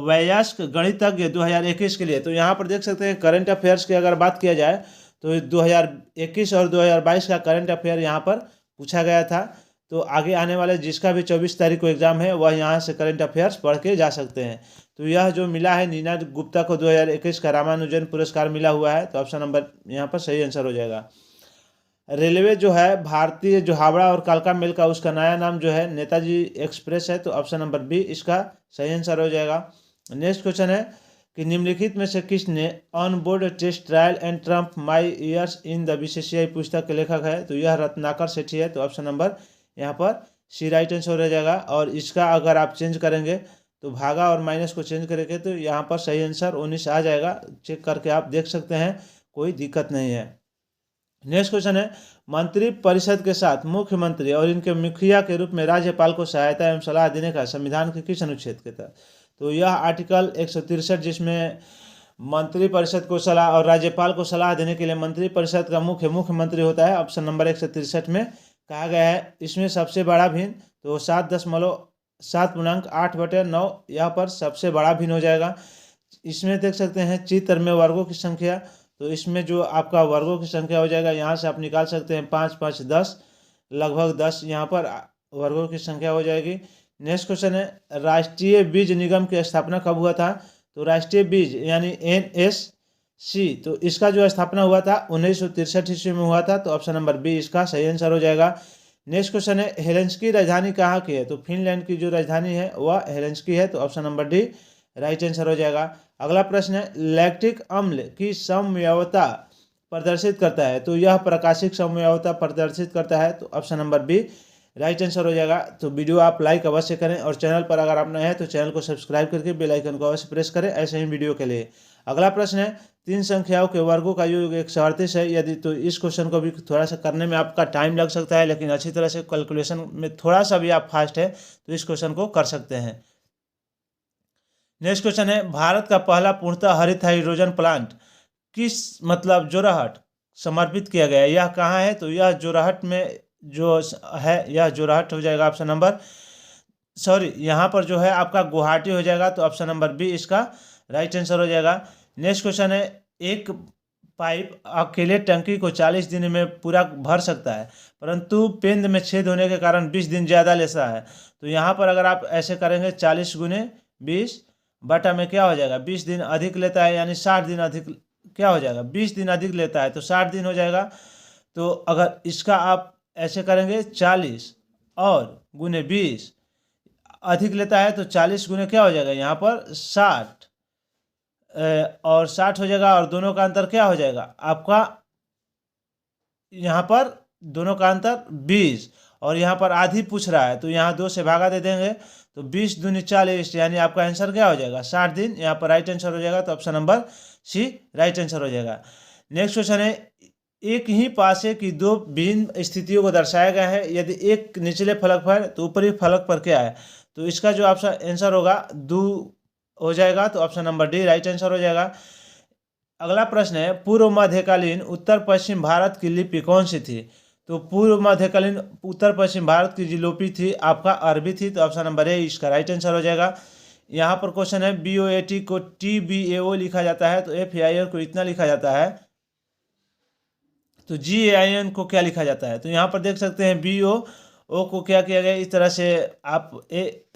वयस्क गणितज्ञ 2021 के लिए। तो यहाँ पर देख सकते हैं करंट अफेयर्स की अगर बात किया जाए तो 2021 और 2022 का करंट अफेयर यहाँ पर पूछा गया था। तो आगे आने वाले जिसका भी 24 तारीख को एग्जाम है वह यहाँ से करंट अफेयर्स पढ़ के जा सकते हैं। तो यह जो मिला है, नीना गुप्ता को 2021 का रामानुजन पुरस्कार मिला हुआ है, तो ऑप्शन नंबर यहाँ पर सही आंसर हो जाएगा। रेलवे जो है भारतीय जो हावड़ा और कालका मेल का उसका नया नाम जो है नेताजी एक्सप्रेस है, तो ऑप्शन नंबर बी इसका सही आंसर हो जाएगा। नेक्स्ट क्वेश्चन है कि निम्नलिखित में से किसने on board test trial and triumph my years in the BCCI पुस्तक के लेखक है। तो यह रत्नाकर सेठी है, तो ऑप्शन नंबर यहाँ पर सी राइट आंसर हो जाएगा। और इसका अगर आप चेंज करेंगे तो भागा और माइनस को चेंज करेंगे तो यहाँ पर सही आंसर 19 आ जाएगा। चेक करके आप देख सकते हैं, कोई दिक्कत नहीं है। नेक्स्ट क्वेश्चन है, मंत्री परिषद के साथ मुख्यमंत्री और इनके मुखिया के रूप में राज्यपाल को सहायता एवं सलाह देने का संविधान के किस अनुच्छेद के तहत? तो यह आर्टिकल 163, जिसमें मंत्री परिषद को सलाह और राज्यपाल को सलाह देने के लिए मंत्री परिषद का मुख्यमंत्री होता है। ऑप्शन नंबर 163 में कहा गया है। इसमें सबसे बड़ा भिन्न तो 7.8/9 यहाँ पर सबसे बड़ा भिन्न हो जाएगा। इसमें देख सकते हैं चित्र में वर्गों की संख्या, तो इसमें जो आपका वर्गों की संख्या हो जाएगा, यहाँ से आप निकाल सकते हैं 5 5 10, लगभग 10 यहाँ पर वर्गों की संख्या हो जाएगी। नेक्स्ट क्वेश्चन है, राष्ट्रीय बीज निगम की स्थापना कब हुआ था? तो राष्ट्रीय बीज यानी NSC, तो इसका जो स्थापना हुआ था 1963 ईस्वी में हुआ था। तो ऑप्शन नंबर बी इसका सही आंसर हो जाएगा। नेक्स्ट क्वेश्चन है, हेलेंस्की राजधानी कहाँ की है? तो फिनलैंड की जो राजधानी है वह हेलेंस्की है। तो option number D right answer हो जाएगा। अगला प्रश्न है, लैक्टिक अम्ल की समव्यवता प्रदर्शित करता है? तो यह प्रकाशिक समव्यवता प्रदर्शित करता है। तो option number B right answer हो जाएगा। तो वीडियो आप लाइक अवश्य करें और चैनल पर अगर आप नए हैं तो चैनल को सब्सक्राइब करके बेल आइकन को अवश्य प्रेस करें ऐसे ही वीडियो के लिए। अगला प्रश्न है, 3 संख्याओं के वर्गों का योग 138 है यदि, तो इस क्वेश्चन को भी थोड़ा सा करने में आपका टाइम लग सकता है, लेकिन अच्छी तरह से कैलकुलेशन में थोड़ा सा भी आप फास्ट है तो इस क्वेश्चन को कर सकते हैं। नेक्स्ट क्वेश्चन है, भारत का पहला पूर्णतः हरित हाइड्रोजन प्लांट किस जोरहट समर्पित किया गया है? यह कहाँ है? तो यह जोरहट में जो है, यह जोरहट हो जाएगा। ऑप्शन नंबर यहाँ पर जो है आपका गुवाहाटी हो जाएगा। तो ऑप्शन नंबर बी इसका राइट आंसर हो जाएगा। नेक्स्ट क्वेश्चन है, एक पाइप अकेले टंकी को 40 दिन में पूरा भर सकता है, परंतु पेंद में छेद होने के कारण 20 दिन ज़्यादा लेता है। तो यहाँ पर अगर आप ऐसे करेंगे 40 × 20 बटा में क्या हो जाएगा, 20 दिन अधिक लेता है, यानी 60 दिन अधिक क्या हो जाएगा, 20 दिन अधिक लेता है तो 60 दिन हो जाएगा। तो अगर इसका आप ऐसे करेंगे 40 और × 20 अधिक लेता है तो 40 गुने क्या हो जाएगा, यहाँ पर 60 और 60 हो जाएगा, और दोनों का अंतर क्या हो जाएगा आपका, यहाँ पर दोनों का अंतर 20, और यहाँ पर आधी पूछ रहा है तो यहाँ 2 से भागा दे देंगे तो 20 दूनी 40, यानी आपका आंसर क्या हो जाएगा 60 दिन। यहाँ पर राइट आंसर हो जाएगा। तो option number C right answer हो जाएगा। नेक्स्ट क्वेश्चन है, एक ही पासे की 2 भिन्न स्थितियों को दर्शाया गया है, यदि एक निचले फलक पर तो ऊपरी फलक पर क्या है? तो इसका जो ऑप्शन आंसर होगा 2 हो जाएगा। तो option number D right answer हो जाएगा। अगला प्रश्न है, पूर्व मध्यकालीन उत्तर पश्चिम भारत की लिपि कौन सी थी? तो पूर्व मध्यकालीन उत्तर पश्चिम भारत की जो लिपि थी आपका अरबी थी। तो ऑप्शन नंबर ए इसका राइट आंसर हो जाएगा। यहाँ पर क्वेश्चन है, BOAT को TBAO लिखा जाता है, तो FAIR को इतना लिखा जाता है, तो GAIN को क्या लिखा जाता है? तो यहाँ पर देख सकते हैं BOO को क्या किया गया, इस तरह से आप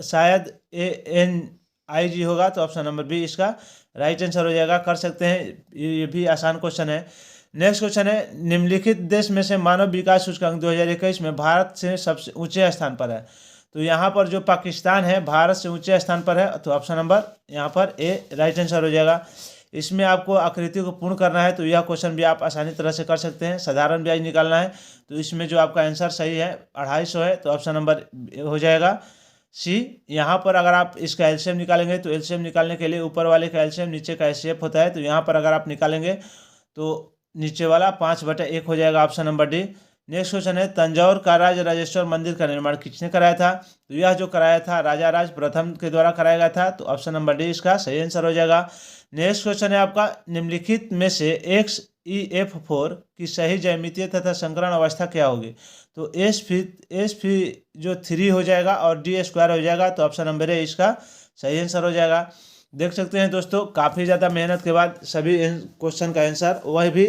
शायद ANIG होगा। तो ऑप्शन नंबर बी इसका राइट आंसर हो जाएगा। कर सकते हैं, ये भी आसान क्वेश्चन है। नेक्स्ट क्वेश्चन है, निम्नलिखित देश में से मानव विकास सूचकांक 2021 में भारत से सबसे ऊंचे स्थान पर है? तो यहाँ पर जो पाकिस्तान है भारत से ऊंचे स्थान पर है। तो ऑप्शन नंबर यहाँ पर ए राइट आंसर हो जाएगा। इसमें आपको आकृति को पूर्ण करना है, तो यह क्वेश्चन भी आप आसानी तरह से कर सकते हैं। साधारण ब्याज निकालना है, तो इसमें जो आपका आंसर सही है 250 है। तो ऑप्शन नंबर हो जाएगा सी। यहाँ पर अगर आप इसका एलसीएम निकालेंगे तो एलसीएम निकालने के लिए ऊपर वाले का एलसीएम नीचे का एचसीएफ होता है, तो यहाँ पर अगर आप निकालेंगे तो नीचे वाला 5/1 हो जाएगा। Option number D. Next question है, तंजौर का राज राजेश्वर मंदिर का निर्माण किसने कराया था? तो यह जो कराया था राजा राज प्रथम के द्वारा कराया गया था। तो ऑप्शन नंबर डी इसका सही आंसर हो जाएगा। नेक्स्ट क्वेश्चन है आपका, निम्नलिखित में से XeF4 की सही ज्यामितीय तथा संकरण अवस्था क्या होगी? तो SP जो 3 हो जाएगा और D² हो जाएगा। तो ऑप्शन नंबर ए इसका सही आंसर हो जाएगा। देख सकते हैं दोस्तों, काफ़ी ज़्यादा मेहनत के बाद सभी क्वेश्चन का आंसर, वह भी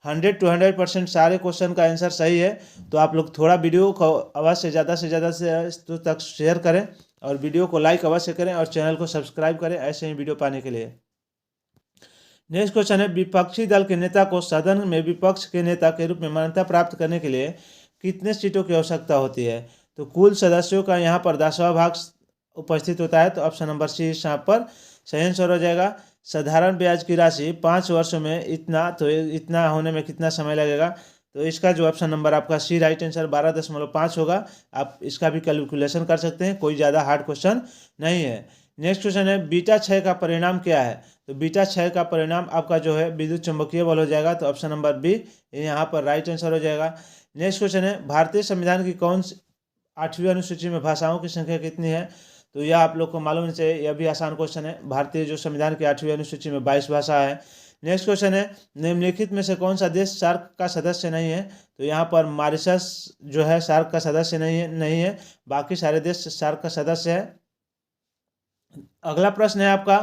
100 to 100% सारे क्वेश्चन का आंसर सही है। तो आप लोग थोड़ा वीडियो को अवश्य ज़्यादा से तक शेयर करें और वीडियो को लाइक अवश्य करें और चैनल को सब्सक्राइब करें ऐसे ही वीडियो पाने के लिए। नेक्स्ट क्वेश्चन है, विपक्षी दल के नेता को सदन में विपक्ष के नेता के रूप में मान्यता प्राप्त करने के लिए कितने सीटों की आवश्यकता होती है? तो कुल सदस्यों का यहाँ पर 10वां भाग उपस्थित होता है। तो ऑप्शन नंबर सी यहाँ पर सही आंसर हो जाएगा। साधारण ब्याज की राशि 5 वर्षों में इतना, तो इतना होने में कितना समय लगेगा? तो इसका जो ऑप्शन नंबर आपका सी राइट आंसर 12.5 होगा। आप इसका भी कैलकुलेशन कर सकते हैं, कोई ज़्यादा हार्ड क्वेश्चन नहीं है। नेक्स्ट क्वेश्चन है बीटा क्षय का परिणाम क्या है। तो बीटा क्षय का परिणाम आपका जो है विद्युत चुंबकीय बल हो जाएगा। तो ऑप्शन नंबर बी यहाँ पर राइट आंसर हो जाएगा। नेक्स्ट क्वेश्चन है भारतीय संविधान की कौन सी 8वीं अनुसूची में भाषाओं की संख्या कितनी है। तो यह आप लोग को मालूम नहीं चाहिए, यह भी आसान क्वेश्चन है। भारतीय जो संविधान की 8वीं अनुसूची में 22 भाषा है। नेक्स्ट क्वेश्चन है निम्नलिखित में से कौन सा देश सार्क का सदस्य नहीं है। तो यहाँ पर मॉरिशस जो है सार्क का सदस्य नहीं है, बाकी सारे देश सार्क का सदस्य है। अगला प्रश्न है आपका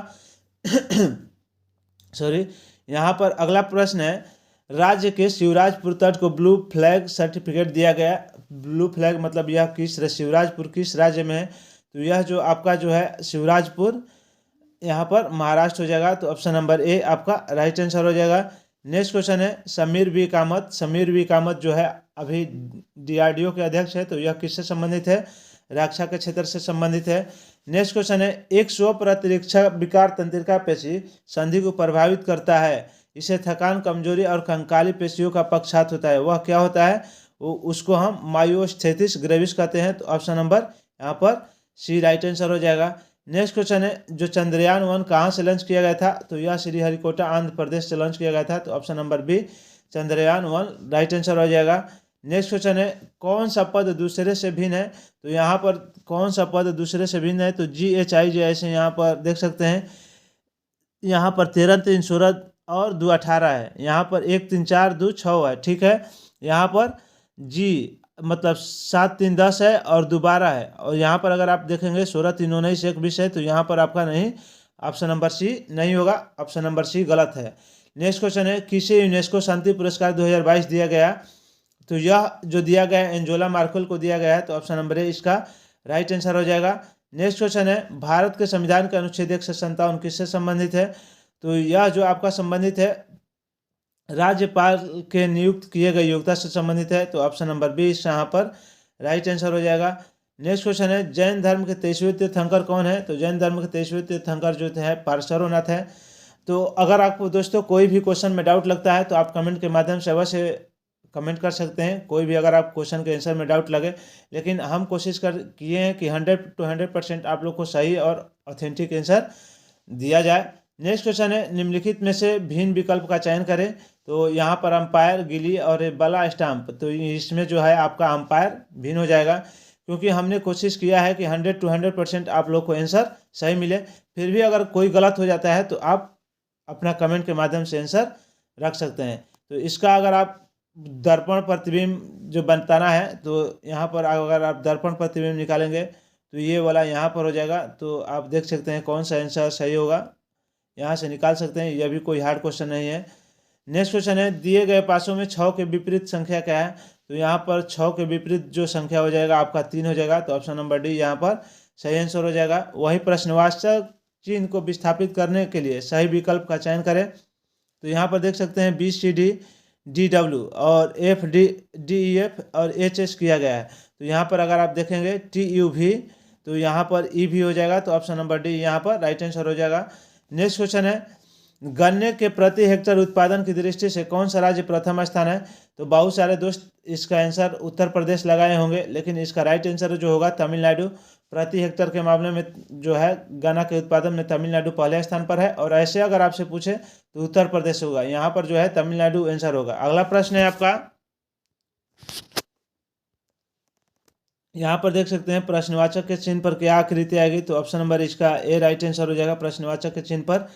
सॉरी, यहाँ पर अगला प्रश्न है राज्य के शिवराजपुर तट को ब्लू फ्लैग सर्टिफिकेट दिया गया। ब्लू फ्लैग मतलब यह किस शिवराजपुर किस राज्य में है। तो यह जो आपका जो है शिवराजपुर यहाँ पर महाराष्ट्र हो जाएगा। तो ऑप्शन नंबर ए आपका राइट आंसर हो जाएगा। नेक्स्ट क्वेश्चन है समीर वी कामत। समीर वी कामत जो है अभी DRDO के अध्यक्ष है। तो यह किससे संबंधित है, रक्षा के क्षेत्र से संबंधित है। नेक्स्ट क्वेश्चन है एक स्व प्रतिरक्षा विकार तंत्रिका पेशी संधि को प्रभावित करता है, इसे थकान कमजोरी और कंकाली पेशियों का पक्षात होता है, वह क्या होता है। उसको हम मायोस्थेसिस ग्रेविस कहते हैं। तो ऑप्शन नंबर यहाँ पर सी राइट आंसर हो जाएगा। नेक्स्ट क्वेश्चन है जो चंद्रयान 1 कहाँ से लॉन्च किया गया था। तो यह श्रीहरिकोटा आंध्र प्रदेश से लॉन्च किया गया था। तो option number B Chandrayaan 1 right answer हो जाएगा। नेक्स्ट क्वेश्चन है कौन सा पद दूसरे से भिन्न है। तो यहाँ पर कौन सा पद दूसरे से भिन्न है। तो GHI जैसे यहाँ पर देख सकते हैं, यहाँ पर 13 3 16 और 2 18 है। यहाँ पर 1 3 4 2 6 है, ठीक है। यहाँ पर G मतलब 7 3 10 है और 2 12 है। और यहाँ पर अगर आप देखेंगे 16 3 19 1 20 है। तो यहाँ पर आपका नहीं, ऑप्शन नंबर सी नहीं होगा, ऑप्शन नंबर सी गलत है। नेक्स्ट क्वेश्चन है किसे यूनेस्को शांति पुरस्कार 2022 दिया गया। तो यह जो दिया गया है एंजोला मार्केल को दिया गया है। तो ऑप्शन नंबर ए इसका राइट आंसर हो जाएगा। नेक्स्ट क्वेश्चन है भारत के संविधान के अनुच्छेद 157 किससे संबंधित है। तो यह जो आपका संबंधित है राज्यपाल के नियुक्त किए गए योग्यता से संबंधित है। तो ऑप्शन नंबर बी यहाँ पर राइट आंसर हो जाएगा। नेक्स्ट क्वेश्चन है जैन धर्म के 23वें तीर्थंकर कौन है। तो जैन धर्म के 23वें तीर्थंकर जो है पार्श्वनाथ है। तो अगर आपको दोस्तों कोई भी क्वेश्चन में डाउट लगता है तो आप कमेंट के माध्यम से अवश्य कमेंट कर सकते हैं। कोई भी अगर आप क्वेश्चन के आंसर में डाउट लगे, लेकिन हम कोशिश किए हैं कि 100 to 100% आप लोग को सही और ऑथेंटिक आंसर दिया जाए। नेक्स्ट क्वेश्चन है निम्नलिखित में से भिन्न विकल्प का चयन करें। तो यहाँ पर अंपायर गिली और बला स्टाम्प, तो इसमें जो है आपका अंपायर भिन्न हो जाएगा, क्योंकि हमने कोशिश किया है कि 100 to 100% आप लोग को आंसर सही मिले। फिर भी अगर कोई गलत हो जाता है तो आप अपना कमेंट के माध्यम से आंसर रख सकते हैं। तो इसका अगर आप दर्पण प्रतिबिंब जो बताना है, तो यहाँ पर अगर आप दर्पण प्रतिबिंब निकालेंगे तो ये वाला यहाँ पर हो जाएगा। तो आप देख सकते हैं कौन सा आंसर सही होगा, यहाँ से निकाल सकते हैं। यह भी कोई हार्ड क्वेश्चन नहीं है। नेक्स्ट क्वेश्चन है दिए गए पासों में 6 के विपरीत संख्या क्या है। तो यहाँ पर 6 के विपरीत जो संख्या हो जाएगा आपका 3 हो जाएगा। तो ऑप्शन नंबर डी यहाँ पर सही आंसर हो जाएगा। वही प्रश्नवाचक चिन्ह को विस्थापित करने के लिए सही विकल्प का चयन करें। तो यहाँ पर देख सकते हैं BCD DW और FD DEF और HS किया गया है। तो यहाँ पर अगर आप देखेंगे TUV, तो यहाँ पर EV हो जाएगा। तो ऑप्शन नंबर डी यहाँ पर राइट आंसर हो जाएगा। नेक्स्ट क्वेश्चन है गन्ने के प्रति हेक्टेयर उत्पादन की दृष्टि से कौन सा राज्य प्रथम स्थान है। तो बहुत सारे दोस्त इसका आंसर उत्तर प्रदेश लगाए होंगे, लेकिन इसका राइट आंसर जो होगा तमिलनाडु। प्रति हेक्टेयर के मामले में जो है गन्ना के उत्पादन में तमिलनाडु पहले स्थान पर है। और ऐसे अगर आपसे पूछे तो उत्तर प्रदेश होगा, यहाँ पर जो है तमिलनाडु आंसर होगा। अगला प्रश्न है आपका, यहाँ पर देख सकते हैं प्रश्नवाचक के चिन्ह पर क्या आकृति आएगी। तो ऑप्शन नंबर इसका ए राइट आंसर हो जाएगा। प्रश्नवाचक के चिन्ह पर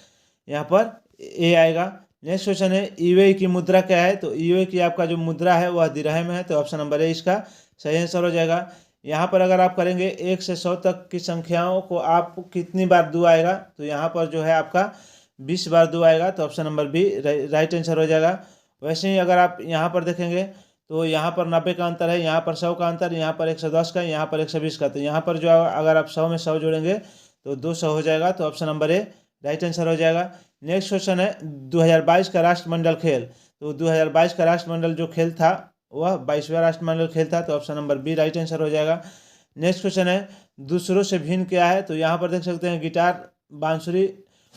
यहाँ पर ए आएगा। नेक्स्ट क्वेश्चन है यूएई की मुद्रा क्या है। तो यूएई की आपका जो मुद्रा है वह दिरहम है। तो ऑप्शन नंबर ए इसका सही आंसर हो जाएगा। यहाँ पर अगर आप करेंगे 1 से 100 तक की संख्याओं को आप कितनी बार 2 आएगा। तो यहाँ पर जो है आपका 20 बार 2 आएगा। तो option number B right answer हो जाएगा। वैसे ही अगर आप यहाँ पर देखेंगे तो यहाँ पर 90 का अंतर है, यहाँ पर 100 का अंतर, यहाँ पर 110 का, यहाँ पर 120 का। तो यहाँ पर जो अगर आप 100 में 100 जोड़ेंगे तो 200 हो जाएगा। तो option number A right answer हो जाएगा। नेक्स्ट क्वेश्चन है 2022 का राष्ट्रमंडल खेल। तो 2022 का राष्ट्रमंडल जो खेल था वह 22वां राष्ट्रमंडल खेल था। तो option number B right answer हो जाएगा। नेक्स्ट क्वेश्चन है दूसरों से भिन्न क्या है। तो यहाँ पर देख सकते हैं गिटार बांसुरी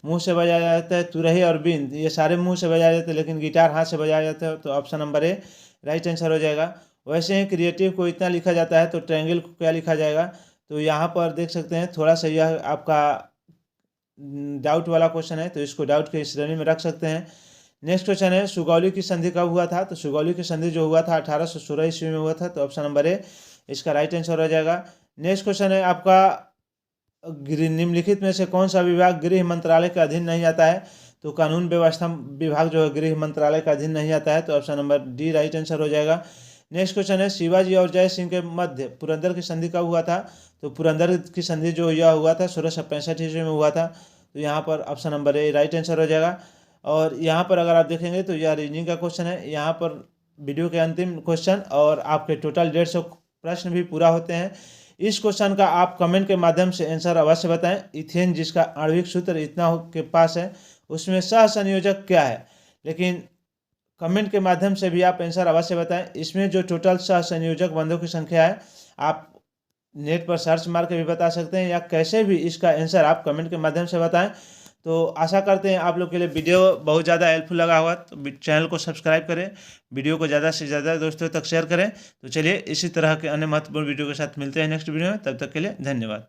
मुंह से बजाया जाता है, तुरही और बीन ये सारे मुंह से बजाए जाते हैं, लेकिन गिटार हाथ से बजाया जाता है। तो option number A right answer हो जाएगा। वैसे ही क्रिएटिव को इतना लिखा जाता है तो ट्रायंगल को क्या लिखा जाएगा। तो यहाँ पर देख सकते हैं थोड़ा सा यह आपका डाउट वाला क्वेश्चन है, तो इसको डाउट की श्रेणी में रख सकते हैं। नेक्स्ट क्वेश्चन है सुगौली की संधि कब हुआ था? तो सुगौली की संधि जो हुआ था 1816 ईस्वी में हुआ था, तो ऑप्शन नंबर ए इसका राइट आंसर हो जाएगा। नेक्स्ट क्वेश्चन है आपका निम्नलिखित में से कौन सा विभाग गृह मंत्रालय के अधीन नहीं आता है? तो कानून व्यवस्था विभाग जो है गृह मंत्रालय के अधीन नहीं आता है, तो option number D right answer हो जाएगा। नेक्स्ट क्वेश्चन है शिवाजी और जय सिंह के मध्य पुरंदर की संधि कब हुआ था? तो पुरंदर की संधि जो यह हुआ था 1665 ईस्वी में हुआ था, तो यहाँ पर option number A right answer हो जाएगा। और यहाँ पर अगर आप देखेंगे तो यह रीजनिंग का क्वेश्चन है। यहाँ पर वीडियो के अंतिम क्वेश्चन और आपके टोटल 150 प्रश्न भी पूरा होते हैं। इस क्वेश्चन का आप कमेंट के माध्यम से आंसर अवश्य बताएं। इथेन जिसका आणविक सूत्र इतना के पास है उसमें सह संयोजक क्या है? लेकिन कमेंट के माध्यम से भी आप आंसर अवश्य बताएं। इसमें जो टोटल सह संयोजक बंधों की संख्या है आप नेट पर सर्च मार के भी बता सकते हैं, या कैसे भी इसका आंसर आप कमेंट के माध्यम से बताएं। तो आशा करते हैं आप लोग के लिए वीडियो बहुत ज़्यादा हेल्पफुल लगा होगा, तो चैनल को सब्सक्राइब करें, वीडियो को ज़्यादा से ज़्यादा दोस्तों तक शेयर करें। तो चलिए इसी तरह के अन्य महत्वपूर्ण वीडियो के साथ मिलते हैं नेक्स्ट वीडियो में, तब तक के लिए धन्यवाद।